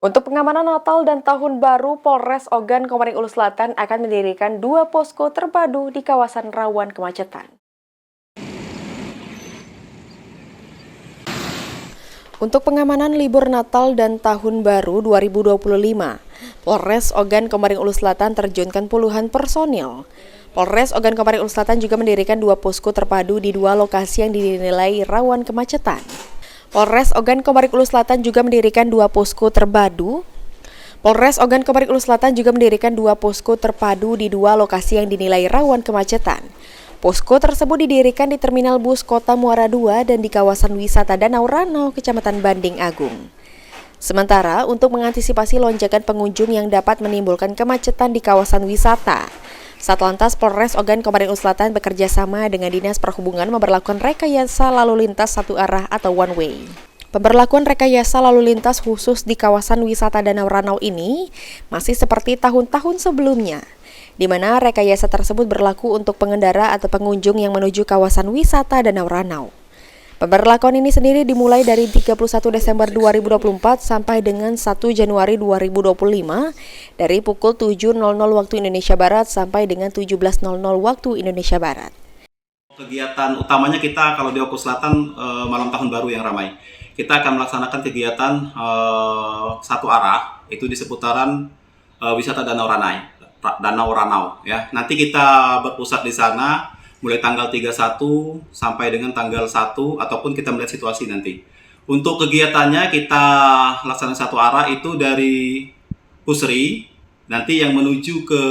Untuk pengamanan Natal dan Tahun Baru, Polres Ogan Komering Ulu Selatan akan mendirikan 2 posko terpadu di kawasan rawan kemacetan. Untuk pengamanan libur Natal dan Tahun Baru 2025, Polres Ogan Komering Ulu Selatan terjunkan puluhan personil. Polres Ogan Komering Ulu Selatan juga mendirikan 2 posko terpadu di 2 lokasi yang dinilai rawan kemacetan. Polres Ogan Komering Ulu Selatan juga mendirikan 2 posko terpadu. Polres Ogan Komering Ulu Selatan juga mendirikan 2 posko terpadu di 2 lokasi yang dinilai rawan kemacetan. Posko tersebut didirikan di Terminal Bus Kota Muara II dan di kawasan wisata Danau Ranau, Kecamatan Banding Agung. Sementara untuk mengantisipasi lonjakan pengunjung yang dapat menimbulkan kemacetan di kawasan wisata, Satlantas Polres Ogan Komering Ulu Selatan bekerja sama dengan Dinas Perhubungan memberlakukan rekayasa lalu lintas satu arah atau one way. Pemberlakuan rekayasa lalu lintas khusus di kawasan wisata Danau Ranau ini masih seperti tahun-tahun sebelumnya, di mana rekayasa tersebut berlaku untuk pengendara atau pengunjung yang menuju kawasan wisata Danau Ranau. Pemberlakuan ini sendiri dimulai dari 31 Desember 2024 sampai dengan 1 Januari 2025 dari pukul 7.00 waktu Indonesia Barat sampai dengan 17.00 waktu Indonesia Barat. Kegiatan utamanya kita kalau di Oku Selatan malam tahun baru yang ramai. Kita akan melaksanakan kegiatan satu arah itu di seputaran wisata Danau Ranau ya. Nanti kita berpusat di sana mulai tanggal 31 sampai dengan tanggal 1 ataupun kita melihat situasi nanti. Untuk kegiatannya kita laksanakan satu arah itu dari Pusri, nanti yang menuju ke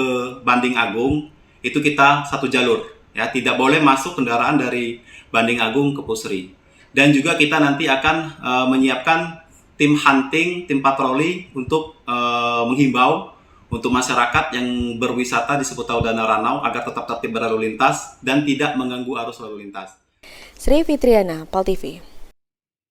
Banding Agung itu kita satu jalur ya, tidak boleh masuk kendaraan dari Banding Agung ke Pusri. Dan juga kita nanti akan menyiapkan tim hunting, tim patroli untuk menghimbau untuk masyarakat yang berwisata di seputar Danau Ranau agar tetap tertib berlalu lintas dan tidak mengganggu arus lalu lintas. Sri Fitriana, PAL TV.